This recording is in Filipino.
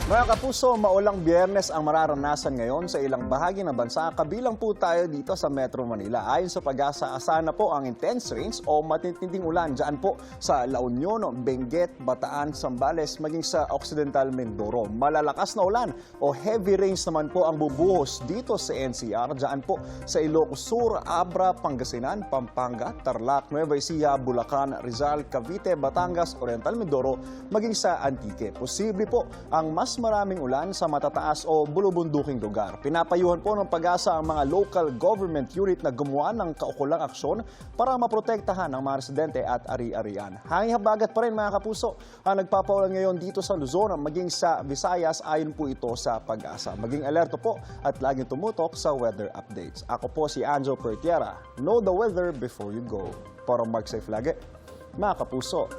Mga kapuso, maulang Biyernes ang mararanasan ngayon sa ilang bahagi ng bansa, kabilang po tayo dito sa Metro Manila. Ayon sa Pag-asa, asahan na po ang intense rains o matitinding ulan dyan po sa La Union, Benguet, Bataan, Zambales, maging sa Occidental Mindoro. Malalakas na ulan o heavy rains naman po ang bubuhos dito sa NCR, dyan po sa Ilocos Sur, Abra, Pangasinan, Pampanga, Tarlac, Nueva Ecija, Bulacan, Rizal, Cavite, Batangas, Oriental Mindoro, maging sa Antique. Posible po ang mas maraming ulan sa matataas o bulubunduking lugar. Pinapayuhan po ng Pag-asa ang mga local government unit na gumawa ng kaukulang aksyon para maprotektahan ang mga residente at ari-arian. Hanging habagat pa rin mga kapuso ang nagpapaulan ngayon dito sa Luzon, maging sa Visayas, ayon po ito sa Pag-asa. Maging alerto po at laging tumutok sa weather updates. Ako po si Angel Pertiera. Know the weather before you go. Para mag-safe lagi, mga kapuso.